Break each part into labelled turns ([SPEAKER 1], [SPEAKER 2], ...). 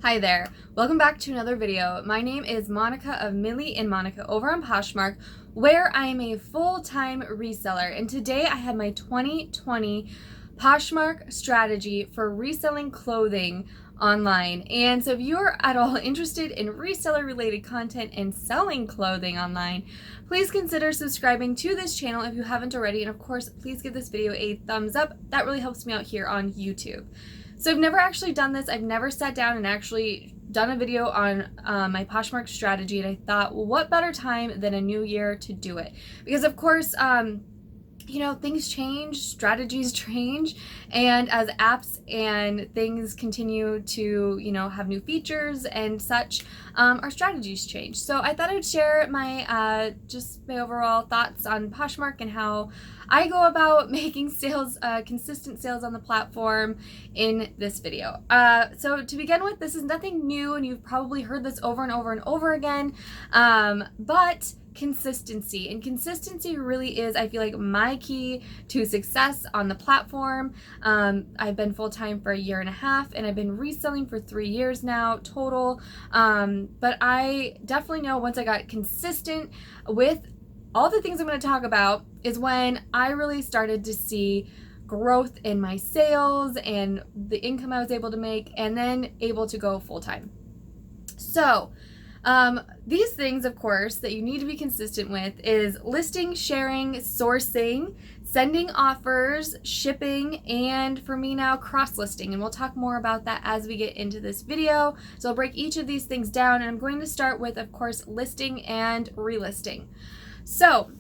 [SPEAKER 1] Hi there, welcome back to another video. My name is Monica of Milly and Monica over on Poshmark, where I am a full-time reseller. And today I have my 2020 Poshmark strategy for reselling clothing online. And so if you're at all interested in reseller related content and selling clothing online, please consider subscribing to this channel if you haven't already. And of course, please give this video a thumbs up. That really helps me out here on YouTube. So I've never actually done this. I've never sat down and actually done a video on my Poshmark strategy, and I thought, well, what better time than a new year to do it? Because of course, you know, things change, strategies change, and as apps and things continue to, you know, have new features and such, our strategies change. So I thought I'd share my just my overall thoughts on Poshmark and how I go about making sales, consistent sales on the platform in this video. So to begin with, this is nothing new, and you've probably heard this over and over and over again, but consistency. And consistency really is, I feel like, my key to success on the platform. I've been full-time for 1.5 years, and I've been reselling for 3 years now total. But I definitely know once I got consistent with all the things I'm going to talk about is when I really started to see growth in my sales and the income I was able to make, and then able to go full-time. So these things, of course, that you need to be consistent with is listing, sharing, sourcing, sending offers, shipping, and for me now, cross-listing. And we'll talk more about that as we get into this video. So I'll break each of these things down, and I'm going to start with, of course, listing and relisting. So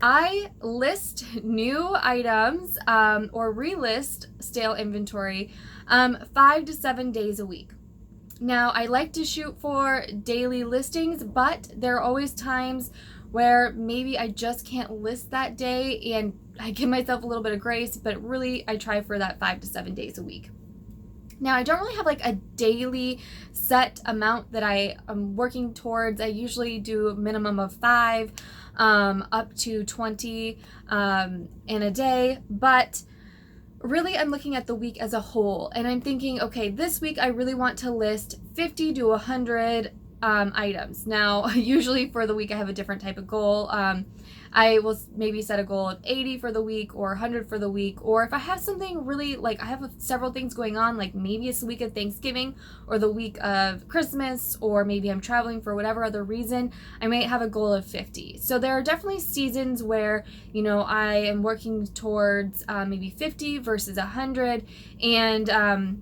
[SPEAKER 1] I list new items or relist stale inventory 5 to 7 days a week. Now, I like to shoot for daily listings, but there are always times where maybe I just can't list that day, and I give myself a little bit of grace, but really I try for that 5 to 7 days a week. Now, I don't really have like a daily set amount that I am working towards. I usually do a minimum of 5 up to 20 in a day, but really I'm looking at the week as a whole, and I'm thinking, okay, this week I really want to list 50 to 100 items. Now, usually for the week I have a different type of goal. I will maybe set a goal of 80 for the week or 100 for the week, or if I have something really, like I have several things going on, like maybe it's the week of Thanksgiving or the week of Christmas, or maybe I'm traveling for whatever other reason, I might have a goal of 50. So there are definitely seasons where, you know, I am working towards maybe 50 versus 100, and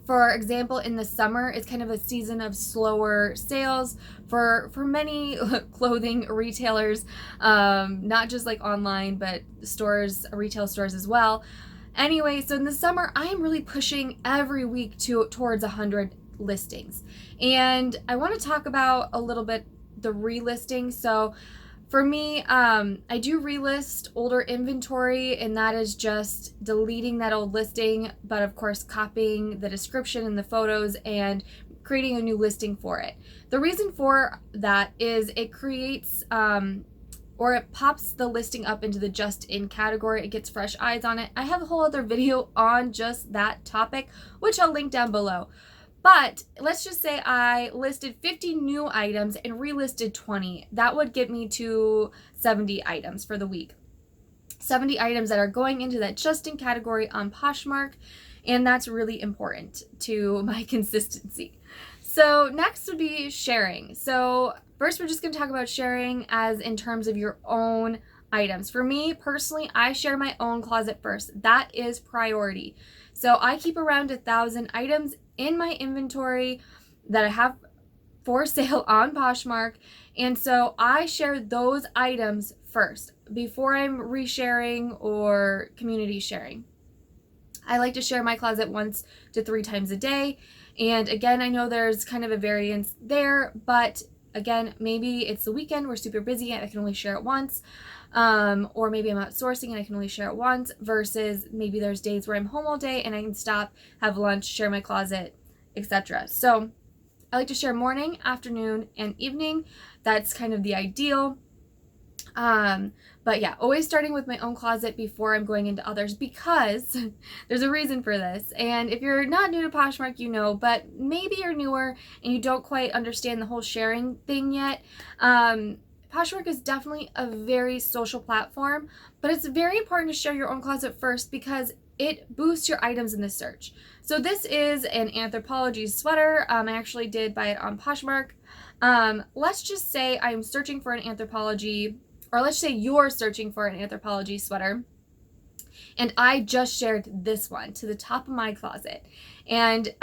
[SPEAKER 1] for example, in the summer, it's kind of a season of slower sales for many clothing retailers, not just like online, but stores, retail stores as well. Anyway, so in the summer, I am really pushing every week towards 100 listings. And I want to talk about a little bit the relisting. So for me, I do relist older inventory, and that is just deleting that old listing, but of course copying the description and the photos and creating a new listing for it. The reason for that is it creates or it pops the listing up into the just in category. It gets fresh eyes on it. I have a whole other video on just that topic, which I'll link down below. But let's just say I listed 50 new items and relisted 20. That would get me to 70 items for the week. 70 items that are going into that just in category on Poshmark, and that's really important to my consistency. So next would be sharing. So first we're just going to talk about sharing as in terms of your own items. For me personally, I share my own closet first. That is priority. So I keep around 1,000 items in my inventory that I have for sale on Poshmark, and so I share those items first before I'm resharing or community sharing. I like to share my closet 1 to 3 times a day, and again, I know there's kind of a variance there, but again, maybe it's the weekend, we're super busy, I can only share it once. Or maybe I'm out sourcing and I can only share it once, versus maybe there's days where I'm home all day and I can stop, have lunch, share my closet, etc. So I like to share morning, afternoon, and evening. That's kind of the ideal. But yeah, always starting with my own closet before I'm going into others, because there's a reason for this. And if you're not new to Poshmark, you know, but maybe you're newer and you don't quite understand the whole sharing thing yet. Poshmark is definitely a very social platform, but it's very important to share your own closet first because it boosts your items in the search. So this is an Anthropologie sweater. I actually did buy it on Poshmark. Let's just say I'm searching for an Anthropologie, or let's say you're searching for an Anthropologie sweater, and I just shared this one to the top of my closet. And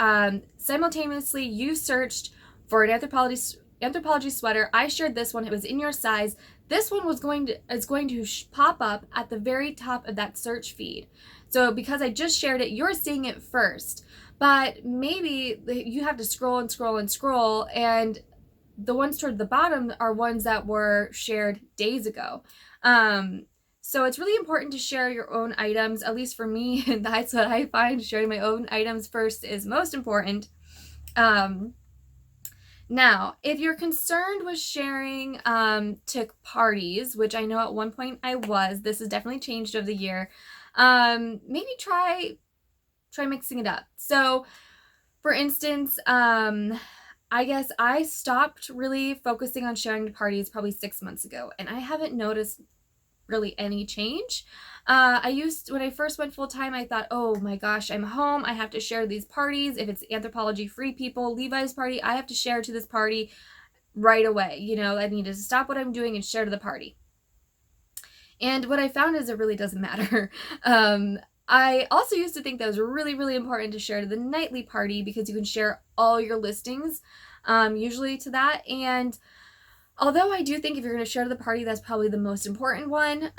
[SPEAKER 1] simultaneously, you searched for an Anthropologie sweater. I shared this one. It was in your size. This one is going to pop up at the very top of that search feed. So because I just shared it, you're seeing it first. But maybe you have to scroll and scroll and scroll, and the ones toward the bottom are ones that were shared days ago. So it's really important to share your own items, at least for me. And that's what I find. Sharing my own items first is most important. Now, if you're concerned with sharing to parties, which I know at one point I was, this has definitely changed over the year, maybe try mixing it up. So, for instance, I guess I stopped really focusing on sharing to parties probably 6 months ago, and I haven't noticed really any change. When I first went full-time, I thought, oh my gosh, I'm home, I have to share these parties. If it's Anthropologie free people, Levi's party, I have to share to this party right away. You know, I need to stop what I'm doing and share to the party. And what I found is it really doesn't matter. I also used to think that was really, really important to share to the nightly party because you can share all your listings, usually to that. And although I do think if you're going to share to the party, that's probably the most important one,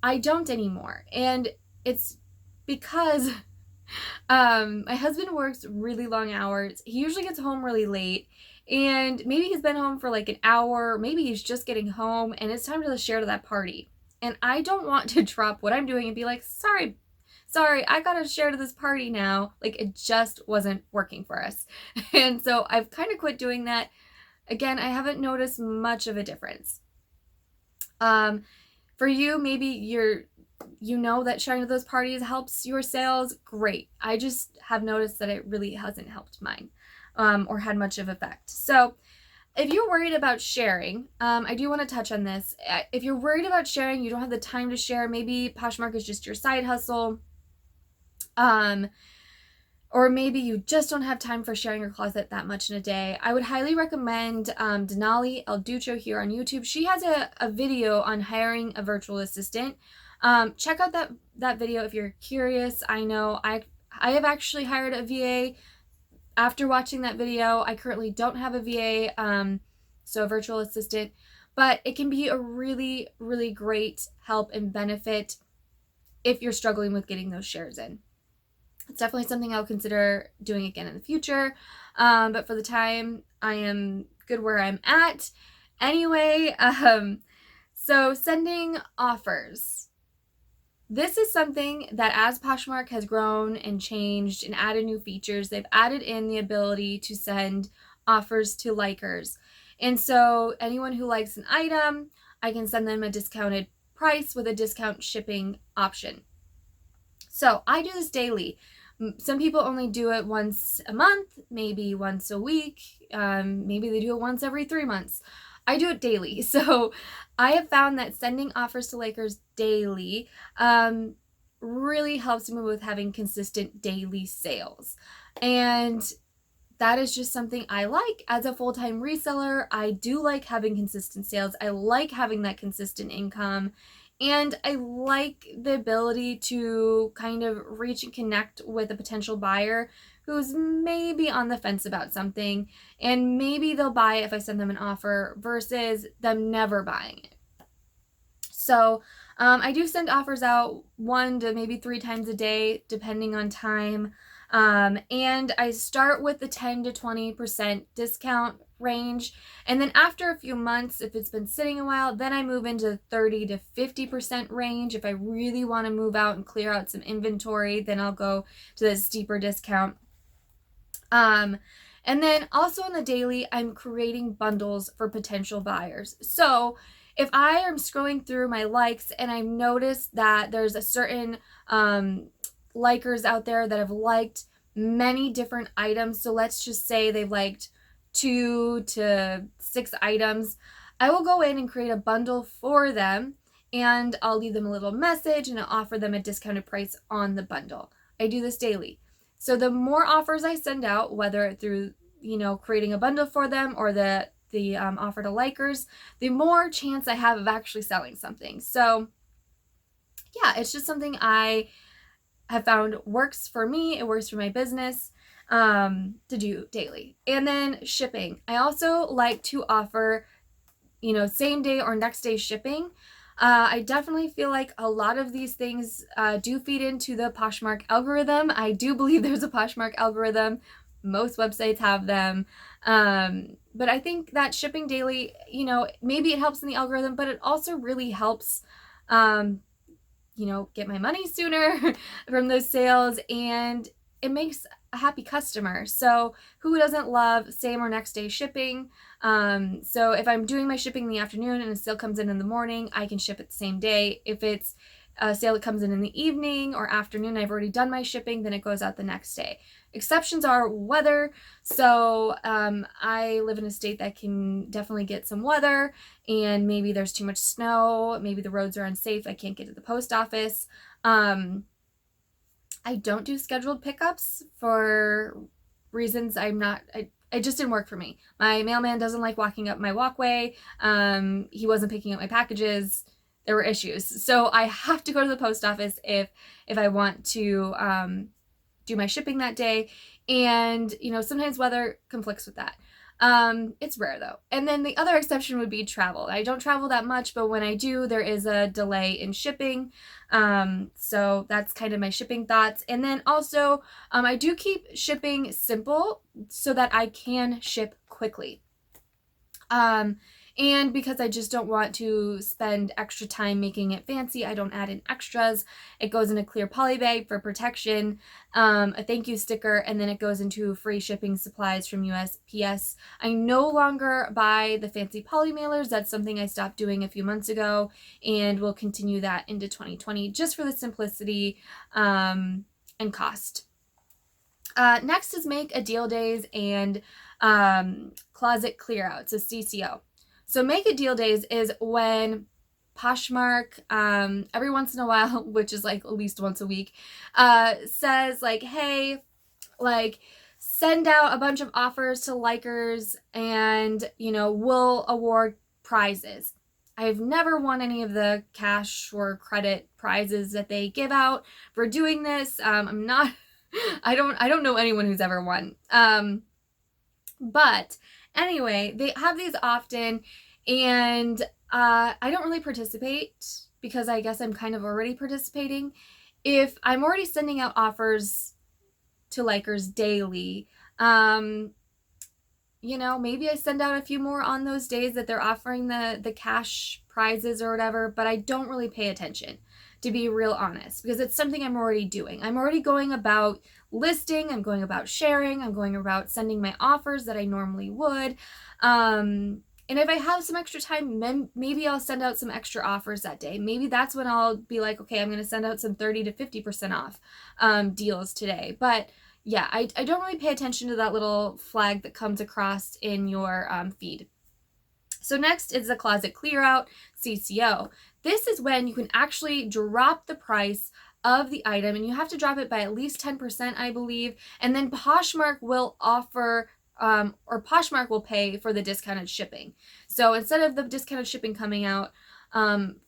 [SPEAKER 1] I don't anymore. And it's because my husband works really long hours. He usually gets home really late, and maybe he's been home for like an hour, maybe he's just getting home, and it's time to share to that party. And I don't want to drop what I'm doing and be like, sorry, I gotta share to this party now. Like, it just wasn't working for us. And so I've kind of quit doing that. Again, I haven't noticed much of a difference. For you, maybe you know that sharing to those parties helps your sales. Great. I just have noticed that it really hasn't helped mine, or had much of effect. So if you're worried about sharing, I do want to touch on this. If you're worried about sharing, you don't have the time to share, maybe Poshmark is just your side hustle, or maybe you just don't have time for sharing your closet that much in a day, I would highly recommend Denali El Ducho here on YouTube. She has a video on hiring a virtual assistant. Check out that video if you're curious. I know I have actually hired a VA after watching that video. I currently don't have a VA, so a virtual assistant, but it can be a really, really great help and benefit if you're struggling with getting those shares in. It's definitely something I'll consider doing again in the future, but for the time, I am good where I'm at. Anyway, so sending offers. This is something that as Poshmark has grown and changed and added new features, they've added in the ability to send offers to likers. And so anyone who likes an item, I can send them a discounted price with a discount shipping option. So I do this daily. Some people only do it once a month, maybe once a week, maybe they do it once every 3 months. I do it daily. So I have found that sending offers to likers daily really helps me with having consistent daily sales. And that is just something I like as a full-time reseller. I do like having consistent sales. I like having that consistent income. And I like the ability to kind of reach and connect with a potential buyer who's maybe on the fence about something, and maybe they'll buy it if I send them an offer versus them never buying it. So I do send offers out 1 to maybe 3 times a day, depending on time. And I start with the 10 to 20% discount range. And then after a few months, if it's been sitting a while, then I move into 30 to 50% range. If I really want to move out and clear out some inventory, then I'll go to the steeper discount. And then also on the daily, I'm creating bundles for potential buyers. So if I am scrolling through my likes and I've noticed that there's a certain likers out there that have liked many different items, so let's just say they've liked 2 to 6 items, I will go in and create a bundle for them, and I'll leave them a little message and I'll offer them a discounted price on the bundle. I do this daily. So the more offers I send out, whether through, creating a bundle for them or the offer to likers, the more chance I have of actually selling something. So yeah, it's just something I have found works for me. It works for my business to do daily. And then shipping. I also like to offer, same day or next day shipping. I definitely feel like a lot of these things do feed into the Poshmark algorithm. I do believe there's a Poshmark algorithm. Most websites have them. But I think that shipping daily, maybe it helps in the algorithm, but it also really helps, get my money sooner from those sales, and it makes a happy customer. So who doesn't love same or next day shipping? So if I'm doing my shipping in the afternoon and a sale comes in the morning, I can ship it the same day. If it's a sale that comes in the evening or afternoon, I've already done my shipping, then it goes out the next day. Exceptions are weather. So I live in a state that can definitely get some weather, and maybe there's too much snow, maybe the roads are unsafe, I can't get to the post office. I don't do scheduled pickups for reasons it just didn't work for me. My mailman doesn't like walking up my walkway. He wasn't picking up my packages. There were issues. So I have to go to the post office if I want to do my shipping that day. And, sometimes weather conflicts with that. It's rare though. And then the other exception would be travel. I don't travel that much, but when I do, there is a delay in shipping. So that's kind of my shipping thoughts. And then also, I do keep shipping simple so that I can ship quickly. And because I just don't want to spend extra time making it fancy, I don't add in extras. It goes in a clear poly bag for protection, a thank you sticker, and then it goes into free shipping supplies from USPS. I no longer buy the fancy poly mailers. That's something I stopped doing a few months ago, and will continue that into 2020 just for the simplicity and cost. Next is make a deal days and closet clear out, so CCO. So make a deal days is when Poshmark, every once in a while, which is like at least once a week, says like, hey, like send out a bunch of offers to likers and, we'll award prizes. I've never won any of the cash or credit prizes that they give out for doing this. I don't know anyone who's ever won. But anyway, they have these often, and I don't really participate because I guess I'm kind of already participating. If I'm already sending out offers to likers daily, maybe I send out a few more on those days that they're offering the cash prizes or whatever, but I don't really pay attention, to be real honest, because it's something I'm already doing. I'm already going about listing, I'm going about sharing, I'm going about sending my offers that I normally would. And if I have some extra time, maybe I'll send out some extra offers that day. Maybe that's when I'll be like, okay, I'm going to send out some 30 to 50% off deals today. But yeah, I don't really pay attention to that little flag that comes across in your feed. So next is the closet clear out, CCO. This is when you can actually drop the price of the item, and you have to drop it by at least 10%, I believe. And then Poshmark will offer or Poshmark will pay for the discounted shipping. So instead of the discounted shipping coming out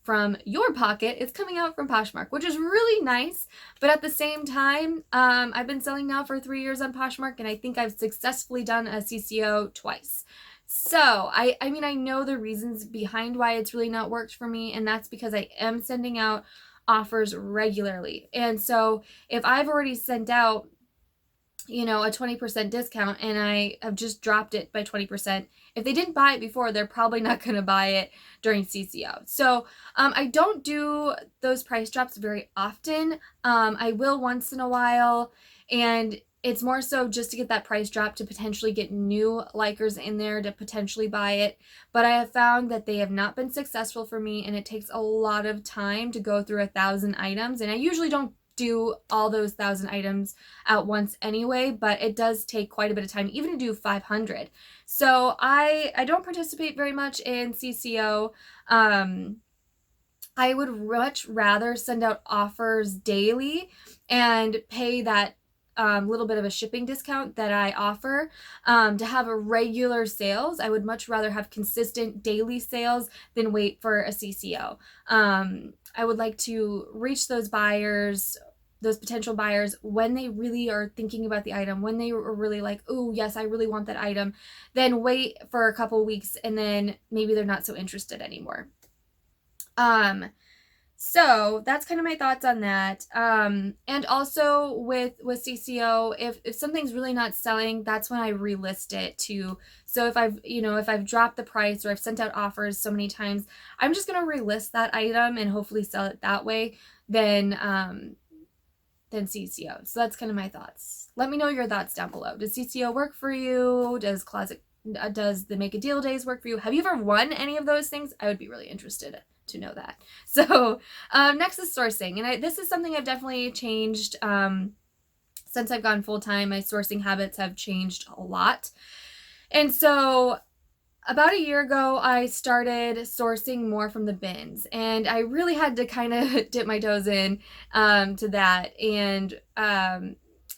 [SPEAKER 1] from your pocket, it's coming out from Poshmark, which is really nice. But at the same time, I've been selling now for 3 years on Poshmark, and I think I've successfully done a CCO twice. So I mean, I know the reasons behind why it's really not worked for me, and that's because I am sending out offers regularly. And so if I've already sent out a 20% discount and I have just dropped it by 20%, if they didn't buy it before, they're probably not going to buy it during CCO. So I don't do those price drops very often. I will once in a while, and it's more so just to get that price drop to potentially get new likers in there to potentially buy it. But I have found that they have not been successful for me, and it takes a lot of time to go through 1,000 items. And I usually don't do all those 1,000 items at once anyway, but it does take quite a bit of time even to do 500. So I don't participate very much in CCO. I would much rather send out offers daily and pay that little bit of a shipping discount that I offer to have a regular sales. I would much rather have consistent daily sales than wait for a CCO. I would like to reach those buyers, those potential buyers, when they really are thinking about the item, when they are really like, oh yes, I really want that item, then wait for a couple weeks and then maybe they're not so interested anymore. So that's kind of my thoughts on that. And also with CCO, if something's really not selling, that's when I relist it too. So if I've dropped the price or I've sent out offers so many times, I'm just going to relist that item and hopefully sell it that way than CCO. So that's kind of my thoughts. Let me know your thoughts down below. Does CCO work for you? Does the make a deal days work for you? Have you ever won any of those things? I would be really interested to know that. So next is sourcing, and this is something I've definitely changed since I've gone full-time. My sourcing habits have changed a lot, and so about a year ago I started sourcing more from the bins, and I really had to kind of dip my toes in to that. And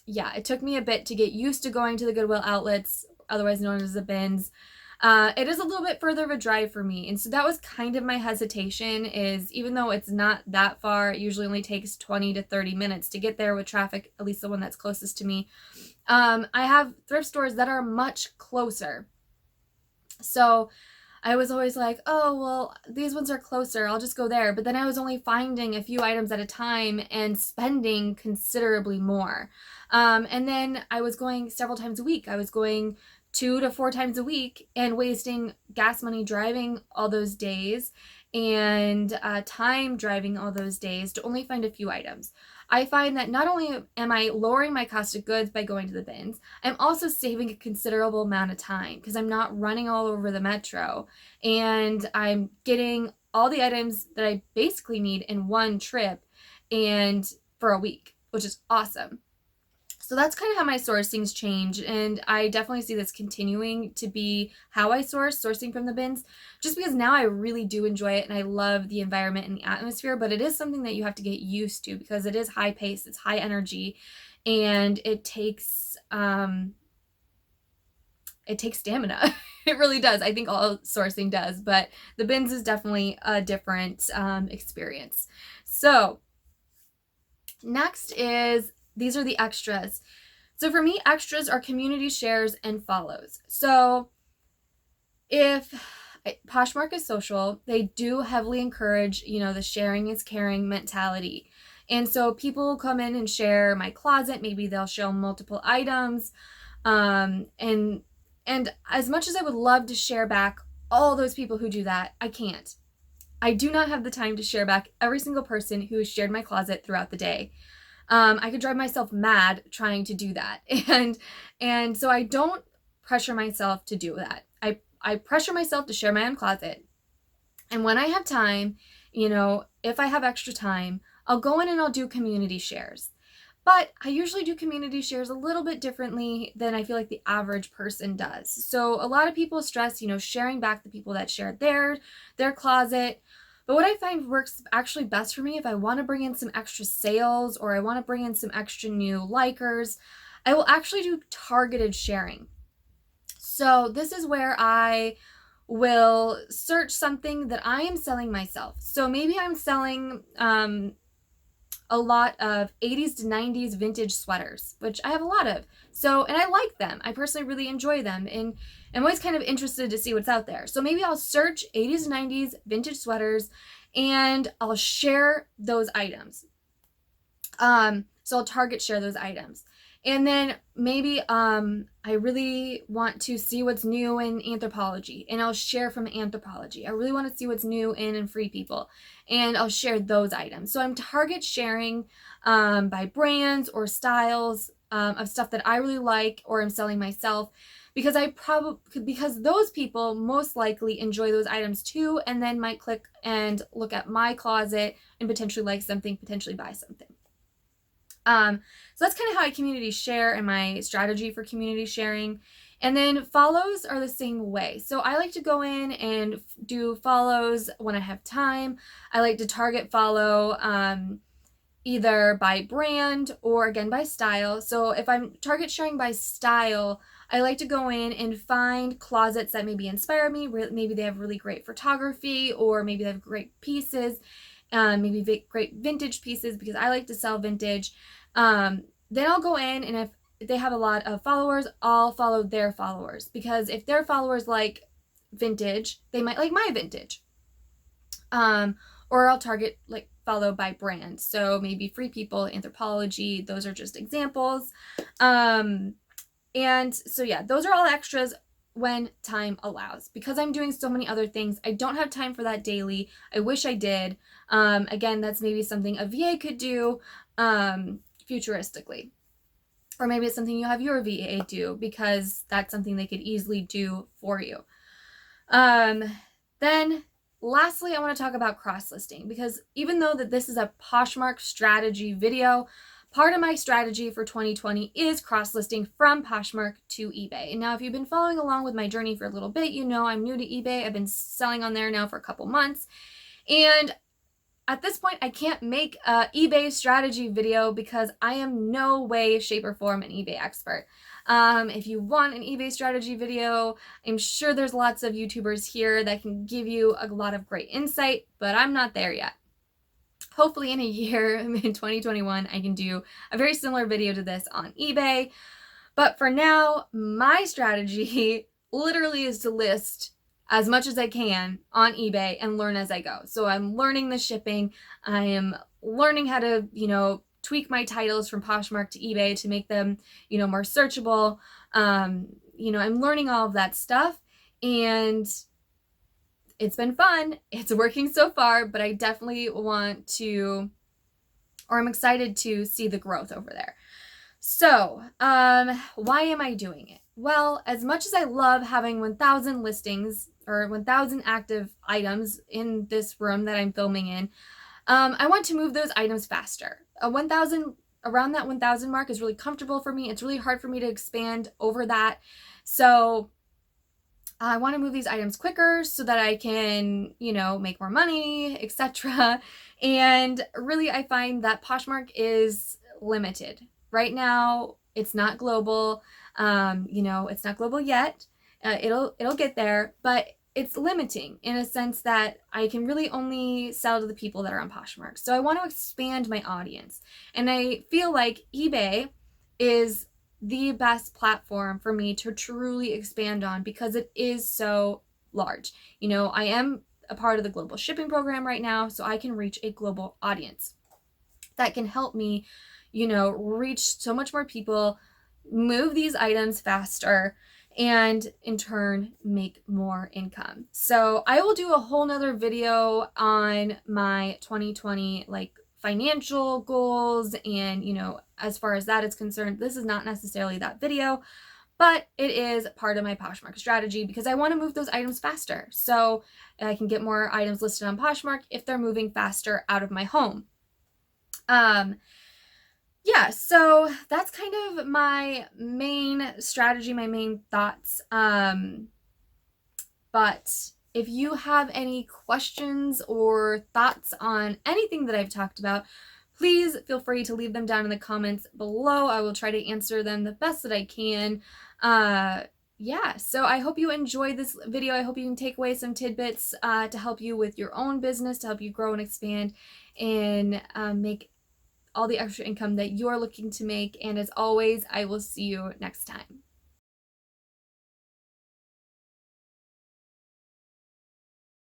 [SPEAKER 1] yeah, it took me a bit to get used to going to the Goodwill outlets, otherwise known as the bins. It is a little bit further of a drive for me. And so that was kind of my hesitation, is even though it's not that far, it usually only takes 20 to 30 minutes to get there with traffic, at least the one that's closest to me. I have thrift stores that are much closer. So I was always like, oh, well, these ones are closer, I'll just go there. But then I was only finding a few items at a time and spending considerably more. And then I was going several times a week. I was going 2 to 4 times a week and wasting gas money driving all those days and time driving all those days to only find a few items. I find that not only am I lowering my cost of goods by going to the bins, I'm also saving a considerable amount of time because I'm not running all over the metro, and I'm getting all the items that I basically need in one trip and for a week, which is awesome. So that's kind of how my sourcing's changed, and I definitely see this continuing to be how I sourcing from the bins, just because now I really do enjoy it and I love the environment and the atmosphere. But it is something that you have to get used to because it is high paced, it's high energy, and it takes stamina. It really does. I think all sourcing does, but the bins is definitely a different experience. So next is, these are the extras. So for me, extras are community shares and follows. So if Poshmark is social, they do heavily encourage, the sharing is caring mentality. And so people come in and share my closet. Maybe they'll show multiple items. And as much as I would love to share back all those people who do that, I can't. I do not have the time to share back every single person who has shared my closet throughout the day. I could drive myself mad trying to do that. And so I don't pressure myself to do that. I pressure myself to share my own closet. And when I have time, if I have extra time, I'll go in and I'll do community shares. But I usually do community shares a little bit differently than I feel like the average person does. So a lot of people stress, sharing back the people that shared their closet. But what I find works actually best for me, if I want to bring in some extra sales or I want to bring in some extra new likers, I will actually do targeted sharing. So this is where I will search something that I am selling myself. So maybe I'm selling a lot of 80s to 90s vintage sweaters, which I have a lot of. So, and I like them. I personally really enjoy them, and I'm always kind of interested to see what's out there. So maybe I'll search 80s to 90s vintage sweaters and I'll share those items. So I'll target share those items. And then maybe I really want to see what's new in Anthropologie, and I'll share from Anthropologie. I really want to see what's new in Free People, and I'll share those items. So I'm target sharing by brands or styles of stuff that I really like or am selling myself, because because those people most likely enjoy those items too, and then might click and look at my closet and potentially like something, potentially buy something. So that's kind of how I community share and my strategy for community sharing. And then follows are the same way. So I like to go in and do follows when I have time. I like to target follow either by brand or again by style. So if I'm target sharing by style, I like to go in and find closets that maybe inspire me. Maybe they have really great photography, or maybe they have great pieces, maybe great vintage pieces, because I like to sell vintage. Then I'll go in, and if they have a lot of followers, I'll follow their followers, because if their followers like vintage, they might like my vintage. Or I'll target like follow by brand. So maybe Free People, Anthropologie, those are just examples. And so yeah, those are all extras when time allows. Because I'm doing so many other things, I don't have time for that daily. I wish I did. Again, that's maybe something a VA could do futuristically. Or maybe it's something you have your VA do, because that's something they could easily do for you. Then lastly, I want to talk about cross-listing, because even though that this is a Poshmark strategy video, part of my strategy for 2020 is cross-listing from Poshmark to eBay. And now if you've been following along with my journey for a little bit, you know I'm new to eBay. I've been selling on there now for a couple months. And at this point, I can't make an eBay strategy video because I am no way, shape, or form an eBay expert. If you want an eBay strategy video, I'm sure there's lots of YouTubers here that can give you a lot of great insight, but I'm not there yet. Hopefully in a year, in 2021, I can do a very similar video to this on eBay. But for now, my strategy literally is to list as much as I can on eBay and learn as I go. So I'm learning the shipping. I am learning how to, tweak my titles from Poshmark to eBay to make them, more searchable. I'm learning all of that stuff, and it's been fun. It's working so far, but I definitely I'm excited to see the growth over there. So, why am I doing it? Well, as much as I love having 1,000 listings or 1,000 active items in this room that I'm filming in, I want to move those items faster. Around that 1,000 mark is really comfortable for me. It's really hard for me to expand over that. So I want to move these items quicker so that I can, make more money, etc. And really, I find that Poshmark is limited. Right now, it's not global. It's not global yet. It'll get there, but it's limiting in a sense that I can really only sell to the people that are on Poshmark. So I want to expand my audience. And I feel like eBay is the best platform for me to truly expand on, because it is so large. I am a part of the global shipping program right now, so I can reach a global audience that can help me, reach so much more people, move these items faster, and in turn make more income. So I will do a whole nother video on my 2020 financial goals, and as far as that is concerned, this is not necessarily that video, but it is part of my Poshmark strategy, because I want to move those items faster so I can get more items listed on Poshmark if they're moving faster out of my home. Yeah, so that's kind of my main strategy, my main thoughts. But if you have any questions or thoughts on anything that I've talked about, please feel free to leave them down in the comments below. I will try to answer them the best that I can. Yeah, so I hope you enjoyed this video. I hope you can take away some tidbits to help you with your own business, to help you grow and expand and make all the extra income that you're looking to make. And as always, I will see you next time.